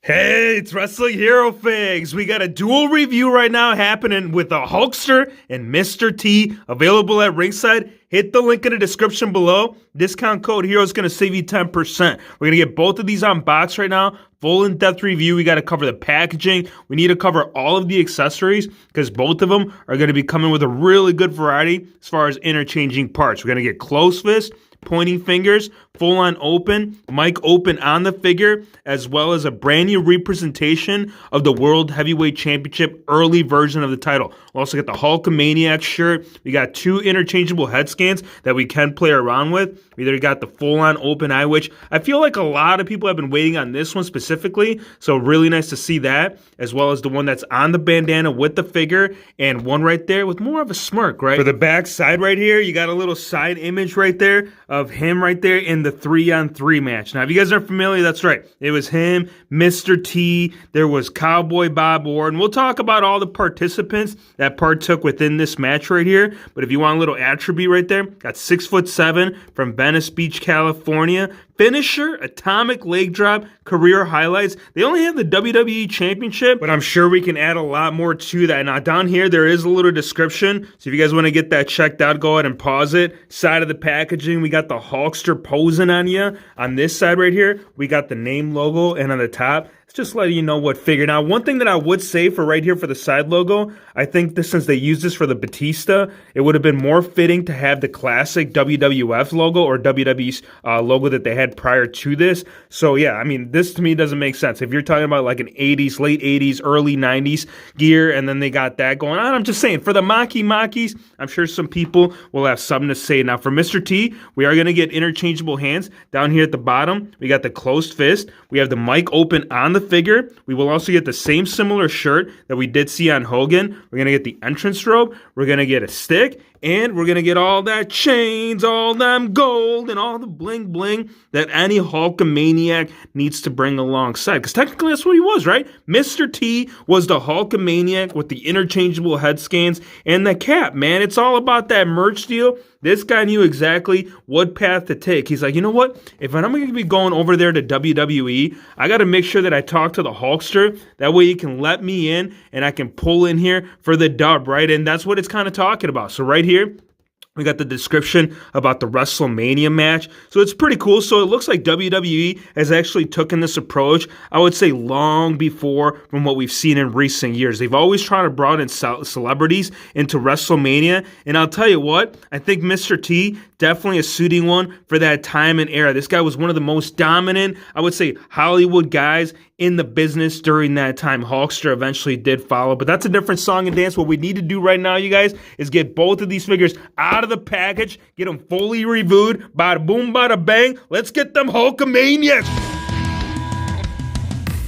Hey, it's Wrestling Hero Figs. We got a dual review right now happening with the Hulkster and Mr.T available at ringside. Hit the link in the description below. Discount code HERO is going to save you 10%. We're going to get both of these on box right now. Full in-depth review. We got to cover the packaging. We need to cover all of the accessories because both of them are going to be coming with a really good variety as far as interchanging parts. We're going to get closed fist, pointing fingers, full on open, mic open on the figure, as well as a brand new representation of the World Heavyweight Championship early version of the title. We'll also get the Hulkamaniac shirt. We got two interchangeable head scans that we can play around with. We either got the full on open eye, which I feel like a lot of people have been waiting on this one specifically, so really nice to see that, as well as the one that's on the bandana with the figure, and one right there with more of a smirk, right? For the back side right here, you got a little side image right there of him right there in the 3-on-3 match. Now, if you guys aren't familiar, that's right. It was him, Mr.T, there was Cowboy Bob Orr, and we'll talk about all the participants that partook within this match right here. But if you want a little attribute right there, got 6'7" from Venice Beach, California. Finisher, atomic leg drop, career highlights. They only have the WWE Championship, but I'm sure we can add a lot more to that. Now, down here, there is a little description. So if you guys want to get that checked out, go ahead and pause it. Side of the packaging, we got the Hulkster posing on you. On this side right here, we got the name logo, and on the top, it's just letting you know what figure. Now, one thing that I would say for right here for the side logo, I think this, since they used this for the Batista, it would have been more fitting to have the classic WWF logo or WWE's logo that they had prior to this. So yeah, I mean, this to me doesn't make sense. If you're talking about like an 80s, late 80s, early 90s gear, and then they got that going on, I'm just saying, for the Makis, I'm sure some people will have something to say. Now, for Mr. T, we are going to get interchangeable hands. Down here at the bottom, we got the closed fist. We have the mic open on the figure. We will also get the same similar shirt that we did see on Hogan. We're going to get the entrance robe. We're going to get a stick. And we're going to get all that chains, all them gold, and all the bling bling that any Hulkamaniac needs to bring alongside. Because technically that's what he was, right? Mr. T was the Hulkamaniac with the interchangeable head scans and the cap, man. It's all about that merch deal. This guy knew exactly what path to take. He's like, you know what? If I'm going to be going over there to WWE, I got to make sure that I talk to the Hulkster. That way he can let me in and I can pull in here for the dub, right? And that's what it's kind of talking about. So right here, we got the description about the WrestleMania match. So it's pretty cool. So it looks like WWE has actually taken this approach, I would say, long before from what we've seen in recent years. They've always tried to broaden celebrities into WrestleMania. And I'll tell you what, I think Mr. T definitely a suiting one for that time and era. This guy was one of the most dominant, I would say, Hollywood guys in the business during that time. Hulkster eventually did follow, but that's a different song and dance. What we need to do right now, you guys, is get both of these figures out of the package, get them fully reviewed, bada boom, bada bang. Let's get them Hulkamaniacs.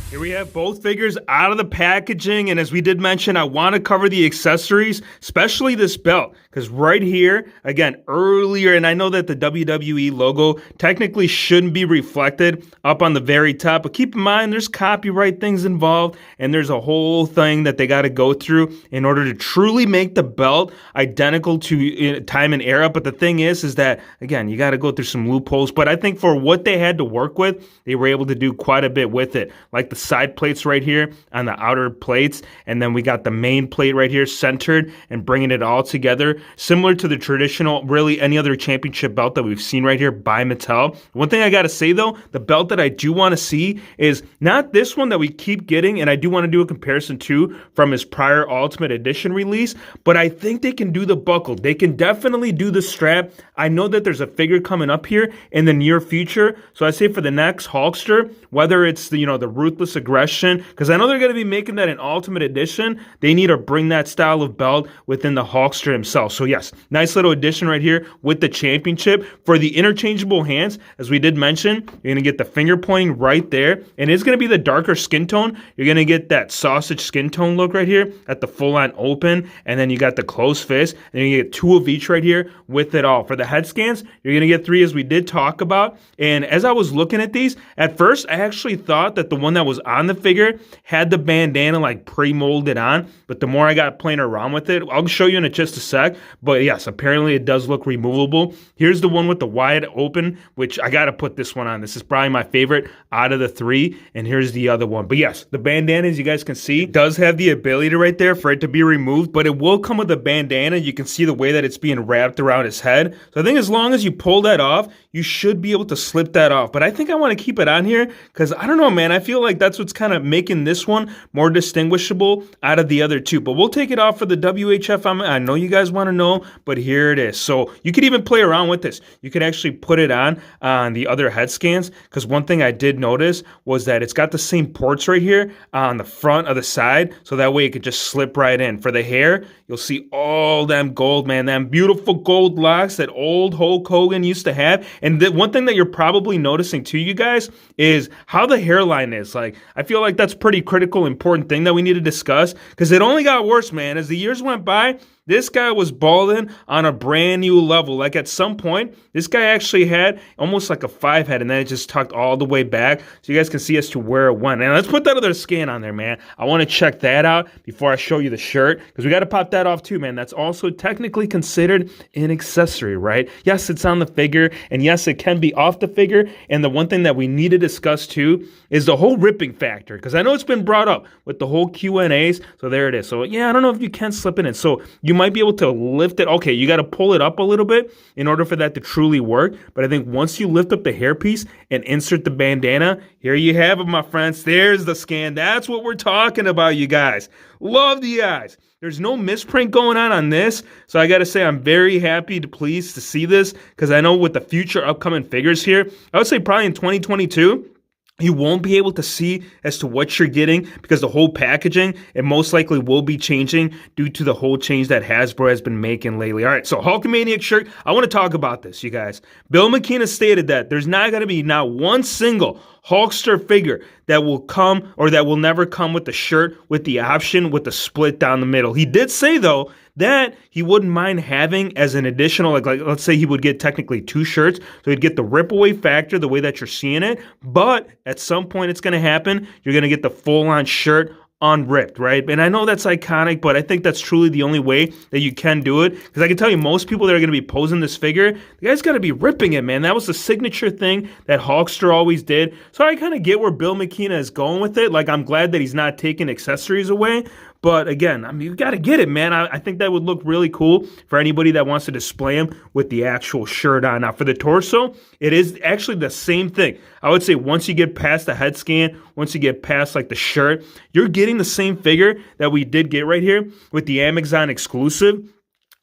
Here we have both figures out of the packaging, and as we did mention, I want to cover the accessories, especially this belt, because right here, again, earlier, and I know that the WWE logo technically shouldn't be reflected up on the very top, but keep in mind, there's copyright things involved, and there's a whole thing that they got to go through in order to truly make the belt identical to time and era. But the thing is that, again, you got to go through some loopholes, but I think for what they had to work with, they were able to do quite a bit with it, like the side plates right here on the outer plates, and then we got the main plate right here centered and bringing it all together, similar to the traditional, really any other championship belt that we've seen right here by Mattel. One thing I gotta say though, the belt that I do want to see is not this one that we keep getting, and I do want to do a comparison too from his prior Ultimate Edition release, but I think they can do the buckle. They can definitely do the strap. I know that there's a figure coming up here in the near future, so I say for the next Hulkster, whether it's the Ruthless Aggression, because I know they're going to be making that an Ultimate Edition, they need to bring that style of belt within the Hulkster himself. So yes, nice little addition right here with the championship. For the interchangeable hands, as we did mention, you're going to get the finger pointing right there, and it's going to be the darker skin tone. You're going to get that sausage skin tone look right here at the full-on open, and then you got the closed fist, and you get two of each right here with it all. For the head scans, you're going to get three, as we did talk about, and as I was looking at these, at first I actually thought that the one that was on the figure had the bandana like pre-molded on, but the more I got playing around with it, I'll show you in just a sec, but yes, apparently it does look removable. Here's the one with the wide open, which I got to put this one on. This is probably my favorite out of the three, and here's the other one. But yes, the bandana, as you guys can see, does have the ability right there for it to be removed, but it will come with a bandana. You can see the way that it's being wrapped around his head. So I think as long as you pull that off, you should be able to slip that off. But I think I want to keep it on here because I don't know, man. I feel like that's what's kind of making this one more distinguishable out of the other two. But we'll take it off for the WHF. I know you guys want to know, but here it is. So you could even play around with this. You could actually put it on the other head scans, because one thing I did notice was that it's got the same ports right here on the front of the side, so that way it could just slip right in. For the hair, you'll see all them gold, man, them beautiful gold locks that old Hulk Hogan used to have. And the one thing that you're probably noticing too, you guys, is how the hairline is. Like, I feel like that's pretty critical, important thing that we need to discuss, because it only got worse, man. As the years went by, this guy was balding on a brand new level. Like, at some point, this guy actually had almost like a 5 head, and then it just tucked all the way back, so you guys can see as to where it went. And let's put that other scan on there, man. I want to check that out before I show you the shirt, because we got to pop that off too, man. That's also technically considered an accessory, right? Yes, it's on the figure, and yes, it can be off the figure. And the one thing that we need to discuss too is the whole ripping factor, because I know it's been brought up with the whole Q&As. So there it is. So yeah, I don't know if you can slip it in. So you might be able to lift it. Okay, you got to pull it up a little bit in order for that to truly work. But I think once you lift up the hairpiece and insert the bandana, here you have it, my friends. There's the scan. That's what we're talking about, you guys. Love the eyes. There's no misprint going on this. So I got to say, I'm very happy pleased to see this, because I know with the future upcoming figures here, I would say probably in 2022, you won't be able to see as to what you're getting, because the whole packaging, it most likely will be changing due to the whole change that Hasbro has been making lately. All right, so Hulkamaniac shirt, I want to talk about this, you guys. Bill McKean has stated that there's not going to be not one single Hulkster figure that will come, or that will never come with the shirt with the option with the split down the middle. He did say, though, that he wouldn't mind having as an additional, like let's say he would get technically 2 shirts, so he'd get the rip away factor the way that you're seeing it, but at some point it's going to happen. You're going to get the full-on shirt unripped, right? And I know that's iconic, but I think that's truly the only way that you can do it, because I can tell you most people that are going to be posing this figure, the guy's got to be ripping it, man. That was the signature thing that Hulkster always did. So I kind of get where Bill McKean is going with it. Like, I'm glad that he's not taking accessories away. But again, I mean, you got to get it, man. I think that would look really cool for anybody that wants to display him with the actual shirt on. Now, for the torso, it is actually the same thing. I would say once you get past the head scan, once you get past like the shirt, you're getting the same figure that we did get right here with the Amazon exclusive.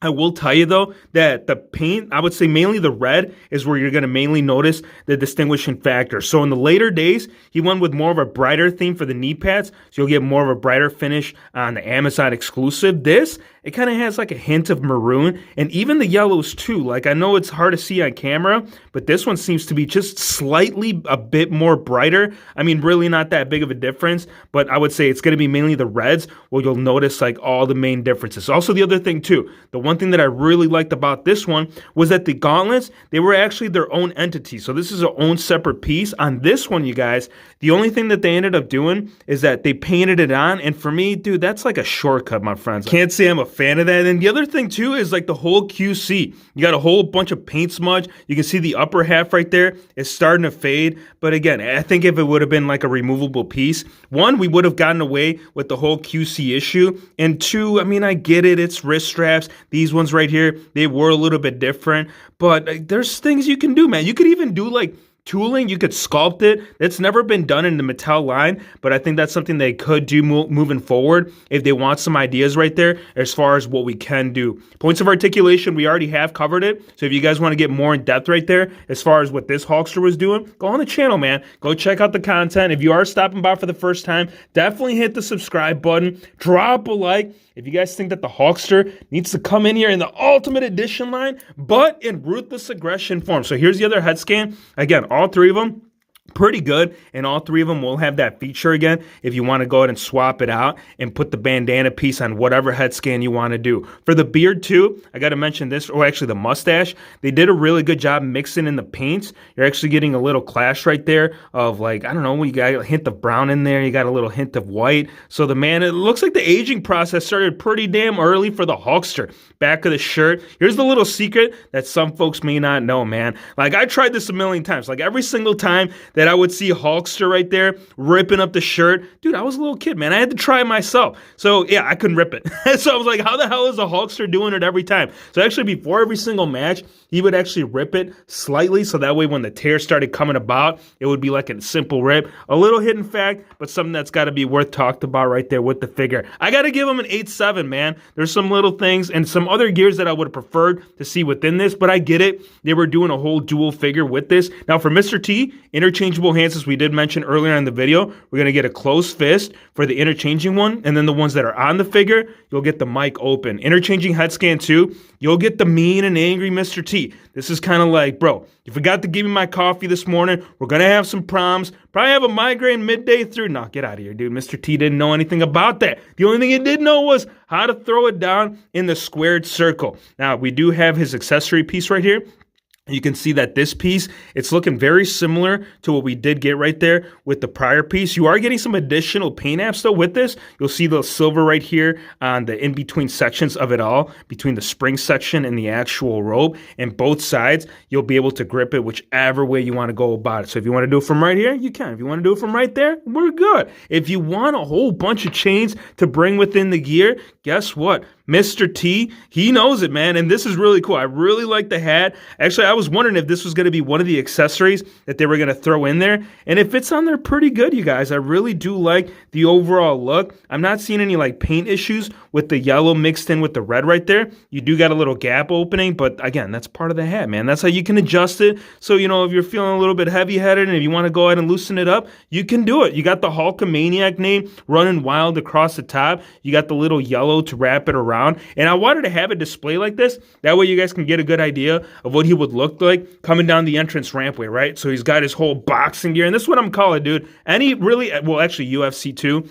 I will tell you, though, that the paint, I would say mainly the red, is where you're going to mainly notice the distinguishing factor. So in the later days, he went with more of a brighter theme for the knee pads, so you'll get more of a brighter finish on the Amazon exclusive. This, it kind of has like a hint of maroon, and even the yellows too. Like, I know it's hard to see on camera, but this one seems to be just slightly a bit more brighter. I mean, really not that big of a difference, but I would say it's going to be mainly the reds where you'll notice like all the main differences. Also, the other thing too, the one thing that I really liked about this one was that the gauntlets, they were actually their own entity. So this is their own separate piece. On this one, you guys, the only thing that they ended up doing is that they painted it on. And for me, dude, that's like a shortcut, my friends. Can't say I'm a fan of that. And the other thing too is like the whole QC. You got a whole bunch of paint smudge. You can see the upper half right there is starting to fade. But again, I think if it would have been like a removable piece, one, we would have gotten away with the whole QC issue. And two, I mean, I get it. It's wrist straps. These ones right here, they were a little bit different, but there's things you can do, man. You could even do like tooling. You could sculpt it. That's never been done in the Mattel line, but I think that's something they could do moving forward if they want some ideas right there as far as what we can do. Points of articulation, we already have covered it. So if you guys want to get more in depth right there as far as what this Hulkster was doing, go on the channel, man. Go check out the content. If you are stopping by for the first time, definitely hit the subscribe button. Drop a like. If you guys think that the Hulkster needs to come in here in the Ultimate Edition line, but in Ruthless Aggression form. So here's the other head scan. Again, all 3 of them pretty good, and all three of them will have that feature again if you want to go ahead and swap it out and put the bandana piece on whatever head scan you want to do. For the beard too, I got to mention this, or actually the mustache, they did a really good job mixing in the paints. You're actually getting a little clash right there of, like, I don't know, you got a hint of brown in there, you got a little hint of white. So the man, it looks like the aging process started pretty damn early for the Hulkster. Back of the shirt, here's the little secret that some folks may not know, man. Like, I tried this a million times. Like, every single time that I would see Hulkster right there ripping up the shirt, dude, I was a little kid, man. I had to try it myself. So yeah, I couldn't rip it. So I was like, how the hell is the Hulkster doing it every time? So actually, before every single match, he would actually rip it slightly, so that way when the tear started coming about, it would be like a simple rip. A little hidden fact, but something that's got to be worth talked about right there with the figure. I got to give him an 8.7, man. There's some little things and some other gears that I would have preferred to see within this, but I get it. They were doing a whole dual figure with this. Now for Mr. T, interchangeable hands, as we did mention earlier in the video, we're going to get a closed fist for the interchanging one, and then the ones that are on the figure, you'll get the mic open. Interchanging head scan too, you'll get the mean and angry Mr. T. This is kind of like, bro, you forgot to give me my coffee this morning. We're going to have some problems. Probably have a migraine midday through. No, get out of here, dude. Mr. T didn't know anything about that. The only thing he did know was how to throw it down in the squared circle. Now, we do have his accessory piece right here. You can see that this piece, it's looking very similar to what we did get right there with the prior piece. You are getting some additional paint apps though with this. You'll see the silver right here on the in-between sections of it all, between the spring section and the actual robe. And both sides, you'll be able to grip it whichever way you want to go about it. So if you want to do it from right here, you can. If you want to do it from right there, we're good. If you want a whole bunch of chains to bring within the gear, guess what? Mr. T, he knows it, man, and this is really cool. I really like the hat. Actually, I was wondering if this was going to be one of the accessories that they were going to throw in there, and it fits on there pretty good, you guys. I really do like the overall look. I'm not seeing any, like, paint issues with the yellow mixed in with the red right there. You do got a little gap opening, but again, that's part of the hat, man. That's how you can adjust it. So, you know, if you're feeling a little bit heavy-headed and if you want to go ahead and loosen it up, you can do it. You got the Hulkamaniac name running wild across the top. You got the little yellow to wrap it around. And I wanted to have it display like this. That way you guys can get a good idea of what he would look like coming down the entrance rampway, right? So he's got his whole boxing gear. And this is what I'm calling, dude. Any really, well, actually UFC too.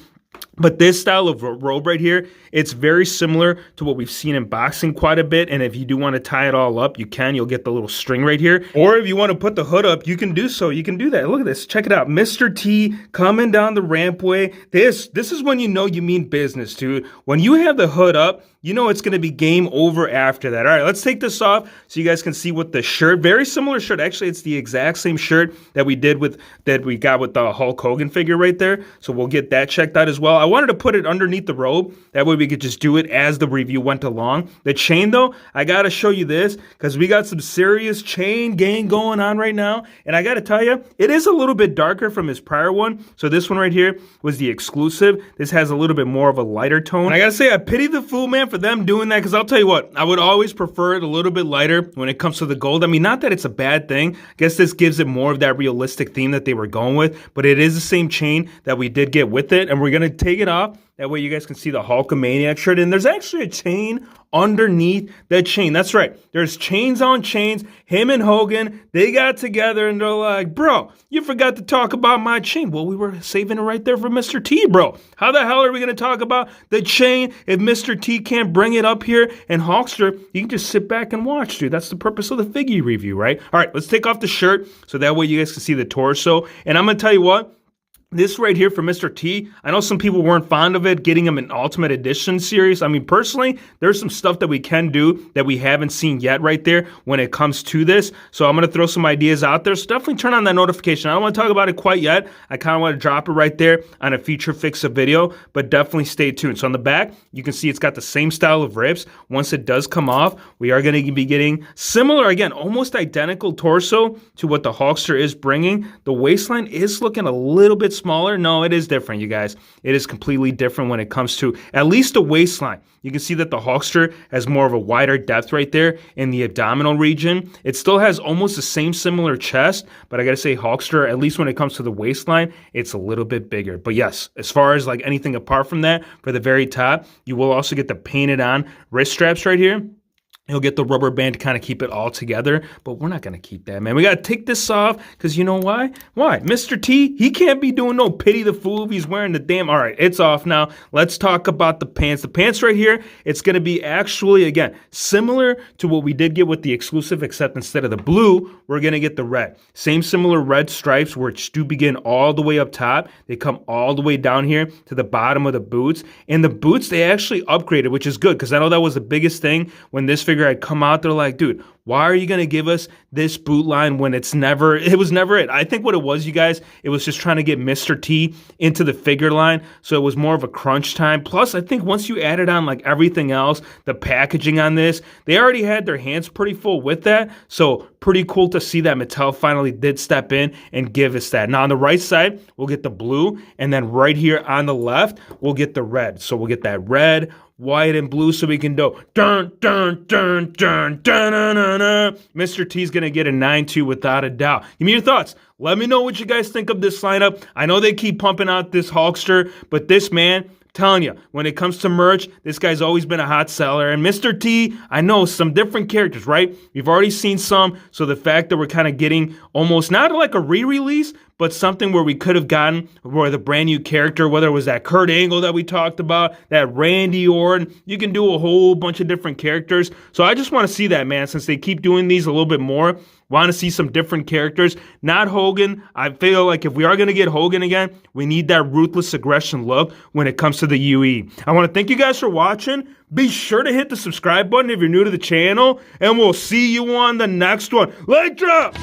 But this style of robe right here, it's very similar to what we've seen in boxing quite a bit. And if you do want to tie it all up, you can. You'll get the little string right here. Or if you want to put the hood up, you can do so. You can do that. Look at this. Check it out. Mr. T coming down the rampway. This is when you know you mean business, dude. When you have the hood up, you know it's going to be game over after that. All right, let's take this off so you guys can see what the shirt, very similar shirt. Actually, it's the exact same shirt that we got with the Hulk Hogan figure right there. So we'll get that checked out as well. I wanted to put it underneath the robe. That way we could just do it as the review went along. The chain, though, I got to show you this because we got some serious chain gang going on right now. And I got to tell you, it is a little bit darker from his prior one. So this one right here was the exclusive. This has a little bit more of a lighter tone. And I got to say, I pity the fool, man, for them doing that because I'll tell you what, I would always prefer it a little bit lighter when it comes to the gold. I mean, not that it's a bad thing. I guess this gives it more of that realistic theme that they were going with, but it is the same chain that we did get with it, and we're going to take it off. That way you guys can see the Hulkamaniac shirt. And there's actually a chain underneath that chain. That's right. There's chains on chains. Him and Hogan, they got together and they're like, bro, you forgot to talk about my chain. Well, we were saving it right there for Mr. T, bro. How the hell are we going to talk about the chain if Mr. T can't bring it up here? And Hulkster, you can just sit back and watch, dude. That's the purpose of the figure review, right? All right, let's take off the shirt so that way you guys can see the torso. And I'm going to tell you what. This right here for Mr. T, I know some people weren't fond of it, getting him an Ultimate Edition series. I mean, personally, there's some stuff that we can do that we haven't seen yet right there when it comes to this. So I'm going to throw some ideas out there. So definitely turn on that notification. I don't want to talk about it quite yet. I kind of want to drop it right there on a feature fix of video, but definitely stay tuned. So on the back, you can see it's got the same style of rips. Once it does come off, we are going to be getting similar, again, almost identical torso to what the Hulkster is bringing. The waistline is looking a little bit smaller. No, it is different, you guys. It is completely different when it comes to at least the waistline. You can see that the Hulkster has more of a wider depth right there in the abdominal region. It still has almost the same similar chest, but I gotta say Hulkster, at least when it comes to the waistline, it's a little bit bigger. But yes, as far as like anything apart from that, for the very top, you will also get the painted on wrist straps right here. He'll get the rubber band to kind of keep it all together, but we're not going to keep that, man. We got to take this off because you know why? Why? Mr. T, he can't be doing no pity the fool if he's wearing the damn... All right, it's off now. Let's talk about the pants. The pants right here, it's going to be actually, again, similar to what we did get with the exclusive, except instead of the blue, we're going to get the red. Same similar red stripes, which do begin all the way up top. They come all the way down here to the bottom of the boots. And the boots, they actually upgraded, which is good because I know that was the biggest thing when this figure had come out. They're like, dude, why are you going to give us this boot line when it was never it. I think what it was, you guys, it was just trying to get Mr. T into the figure line. So it was more of a crunch time. Plus, I think once you added on like everything else, the packaging on this, they already had their hands pretty full with that. So pretty cool to see that Mattel finally did step in and give us that. Now on the right side, we'll get the blue. And then right here on the left, we'll get the red. So we'll get that red, white, and blue, so we can go dun dun dun dun dun dun dun dun. Mr. T's gonna get a 9-2 without a doubt. Give me your thoughts. Let me know what you guys think of this lineup. I know they keep pumping out this Hulkster, but this man, telling you, when it comes to merch, this guy's always been a hot seller. And Mr. T, I know some different characters, right? You've already seen some, so the fact that we're kind of getting almost not like a re-release, but something where we could have gotten where the brand new character, whether it was that Kurt Angle that we talked about, that Randy Orton, you can do a whole bunch of different characters. So I just want to see that, man, since they keep doing these a little bit more. Want to see some different characters, not Hogan. I feel like if we are going to get Hogan again, we need that ruthless aggression look when it comes to the UE. I want to thank you guys for watching. Be sure to hit the subscribe button if you're new to the channel, and we'll see you on the next one. Light drop!